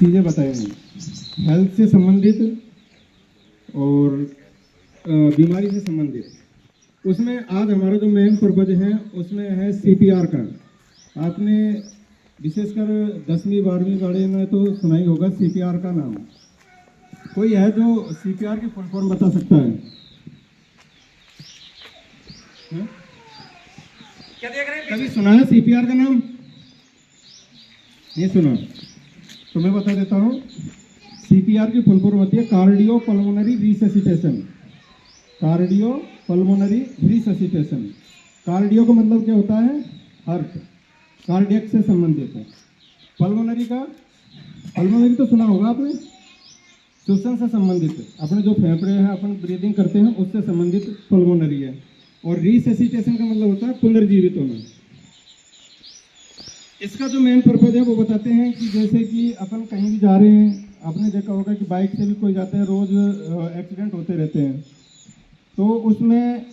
चीज़ें बताएंगे हेल्थ से संबंधित और बीमारी से संबंधित। उसमें आज हमारा जो मेन पर्पज है उसमें है सीपीआर का। आपने विशेषकर 10वीं 12वीं वाले में तो सुना ही होगा सीपीआर का नाम। कोई है जो सीपीआर की फुल फॉर्म बता सकता है? क्या देख रहे हैं? कभी सुना है सीपीआर का नाम? नहीं सुना तो मैं बता देता हूँ। सीपीआर की फुल फॉर्म होती है cardio pulmonary resuscitation. Cardio pulmonary resuscitation. Cardio का मतलब क्या होता है? हार्ट, कार्डियक से संबंधित है। पल्मोनरी का, पल्मोनरी तो सुना होगा आपने, श्वसन से संबंधित, अपने जो फेफड़े हैं अपन ब्रीदिंग करते हैं उससे संबंधित पल्मोनरी है। और रिससिटेशन का मतलब होता है पुनर्जीवित होना। इसका जो मेन पर्पज है वो बताते हैं कि जैसे कि अपन कहीं भी जा रहे हैं, आपने देखा होगा कि बाइक से भी कोई जाते हैं, रोज एक्सीडेंट होते रहते हैं, तो उसमें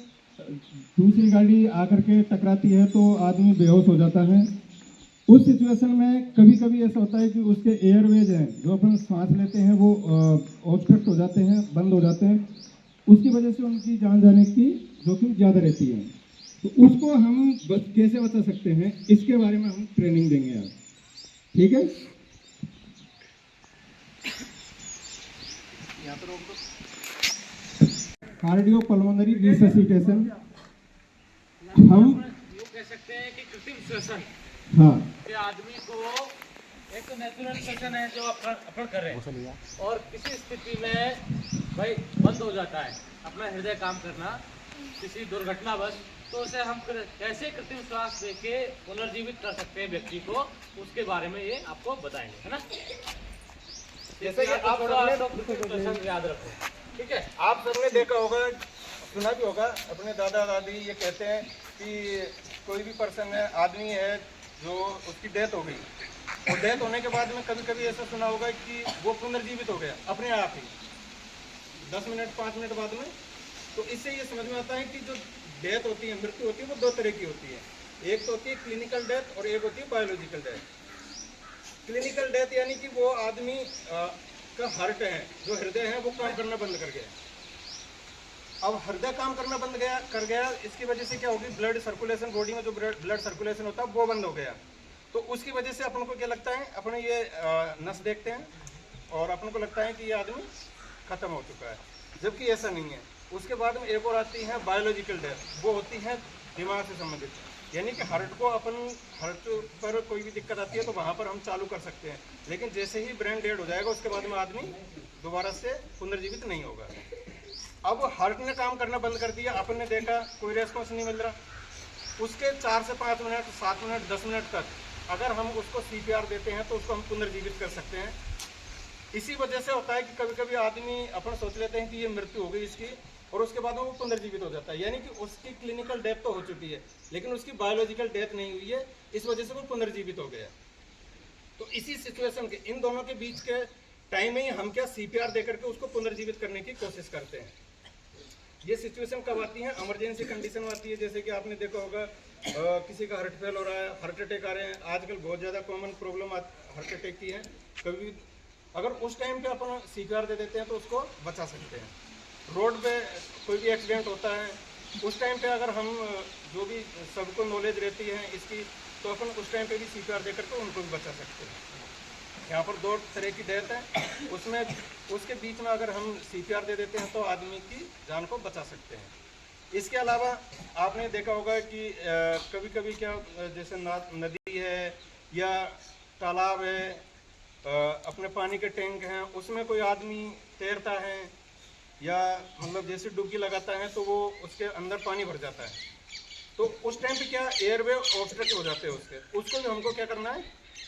दूसरी गाड़ी आकर के टकराती है तो आदमी बेहोश हो जाता है। उस सिचुएशन में कभी कभी ऐसा होता है कि उसके एयरवेज हैं जो अपन सांस लेते हैं वो ऑब्स्ट्रक्ट हो जाते हैं, बंद हो जाते हैं। उसकी वजह से उनकी जान जाने की जोखिम ज़्यादा रहती है। तो उसको हम कैसे बचा सकते हैं इसके बारे में हम ट्रेनिंग देंगे आज, ठीक है? कार्डियो पल्मोनरी रिससिटेशन हम यूँ कह सकते हैं कि कृत्रिम श्वसन। हाँ, कि आदमी को एक तो नेचुरल श्वसन है जो अपन कर रहे हैं, और किसी स्थिति में भाई बंद हो जाता है अपना हृदय काम करना किसी दुर्घटनावश, तो उसे हम कैसे कृत्रिम श्वास देके पुनर्जीवित कर सकते हैं व्यक्ति को, उसके बारे में ये आपको बताएंगे, है ना? जैसे कि आप कृत्रिम याद रखो, ठीक है? आप सबने देखा होगा, सुना भी होगा, अपने दादा दादी ये कहते हैं कि कोई भी पर्सन है, आदमी है जो उसकी डेथ हो गई, और डेथ होने के बाद में कभी कभी ऐसा सुना होगा कि वो पुनर्जीवित हो गया अपने आप ही 10 मिनट 5 मिनट बाद में। तो इससे ये समझ में आता है कि जो डेथ होती है, मृत्यु होती है, वो दो तरह की होती है। एक तो होती है क्लिनिकल डेथ और एक होती है बायोलॉजिकल डेथ। क्लिनिकल डेथ यानी कि वो आदमी का हार्ट है, जो हृदय है, वो काम करना बंद कर गया। अब हृदय काम करना बंद कर गया, इसकी वजह से क्या होगी? ब्लड सर्कुलेशन, बॉडी में जो ब्लड सर्कुलेशन होता है वो बंद हो गया। तो उसकी वजह से अपन को क्या लगता है, अपन ये नस देखते हैं और अपन को लगता है कि ये आदमी खत्म हो चुका है, जबकि ऐसा नहीं है। उसके बाद में एक और आती है बायोलॉजिकल डेथ, वो होती है दिमाग से संबंधित, यानी कि हार्ट को अपन हार्ट पर कोई भी दिक्कत आती है तो वहाँ पर हम चालू कर सकते हैं, लेकिन जैसे ही ब्रेन डेड हो जाएगा उसके बाद में आदमी दोबारा से पुनर्जीवित नहीं होगा। अब हार्ट ने काम करना बंद कर दिया, अपन ने देखा कोई रेस्पॉन्स नहीं मिल रहा, उसके 4 से 5 मिनट 7 मिनट 10 मिनट तक अगर हम उसको सीपीआर देते हैं तो उसको हम पुनर्जीवित कर सकते हैं। इसी वजह से होता है कि कभी कभी आदमी अपन सोच लेते हैं कि ये मृत्यु हो गई इसकी, और उसके बाद में वो पुनर्जीवित हो जाता है, यानी कि उसकी क्लिनिकल डेथ तो हो चुकी है लेकिन उसकी बायोलॉजिकल डेथ नहीं हुई है, इस वजह से वो पुनर्जीवित हो गया। तो इसी सिचुएशन के इन दोनों के बीच के टाइम में ही हम क्या सीपीआर देकर के उसको पुनर्जीवित करने की कोशिश करते हैं। ये सिचुएशन कब आती है? इमरजेंसी कंडीशन में आती है। जैसे कि आपने देखा होगा किसी का हार्ट फेल हो रहा है, हार्ट अटैक आ रहे हैं, आजकल बहुत ज़्यादा कॉमन प्रॉब्लम हार्ट अटैक की है। कभी अगर उस टाइम पे अपन सीपीआर दे देते हैं तो उसको बचा सकते हैं। रोड पे कोई भी एक्सीडेंट होता है उस टाइम पे अगर हम जो भी सबको नॉलेज रहती है इसकी, तो अपन उस टाइम पे भी सीपीआर दे करके उनको भी बचा सकते हैं। यहाँ पर 2 तरह की डेथ है, उसमें उसके बीच में अगर हम सीपीआर दे देते हैं तो आदमी की जान को बचा सकते हैं। इसके अलावा आपने देखा होगा कि कभी कभी क्या, जैसे नदी है या तालाब है, अपने पानी के टैंक हैं, उसमें कोई आदमी तैरता है या मतलब जैसे डुबकी लगाता है तो वो उसके अंदर पानी भर जाता है, तो उस टाइम पे क्या एयरवे ऑब्स्ट्रक्ट हो जाते हैं उसको भी हमको क्या करना है?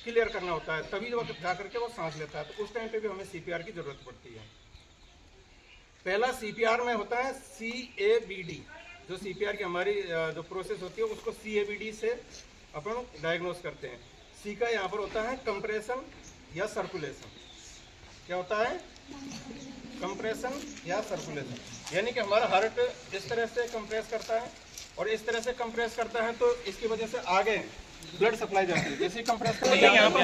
क्लियर करना होता है, तभी वो जा करके वो सांस लेता है। तो उस टाइम पे भी हमें सीपीआर की जरूरत पड़ती है। पहला सीपीआर में होता है CABD, जो सीपीआर की हमारी जो प्रोसेस होती है उसको CABD से अपन डायग्नोस करते हैं। सी का यहाँ पर होता है कंप्रेशन या सर्कुलेशन। क्या होता है? कंप्रेशन या सर्कुलेशन, यानी कि हमारा हार्ट इस तरह से कंप्रेस करता है और इस तरह से कंप्रेस करता है, तो इसकी वजह से आगे ब्लड सप्लाई जाती है। जैसे कंप्रेस करते हैं यहाँ पर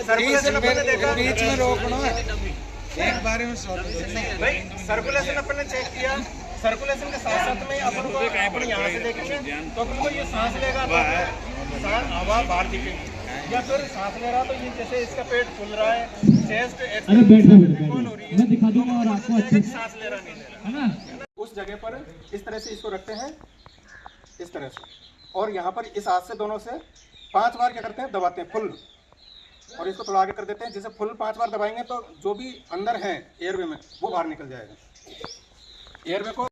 सर्कुलेशन अपन ने देखा, बीच में रोकना एक बारे में भाई सर्कुलेशन अपन ने चेक किया। सर्कुलेशन के साथ साथ में अपन को अपन यहाँ से देखेंगे तो अपन को ये सांस लेगा तो सांस हवा बाहर दिखेगी, या फिर सांस ले रहा तो ये जैसे इसका पेट फूल रहा है, चेस्ट एक्सपेंशन हो रही है, मैं दिखा दूंगा और आपको अच्छे से सांस ले रहा नहीं ले रहा है ना। उस जगह पर इस तरह से इसको रखते हैं, इस तरह से, और यहाँ पर इस हाथ से दोनों से 5 बार क्या करते हैं, दबाते हैं फुल, और इसको थोड़ा आगे कर देते हैं। जैसे फुल 5 बार दबाएंगे तो जो भी अंदर है एयरवे में वो बाहर निकल जाएगा। एयरवे को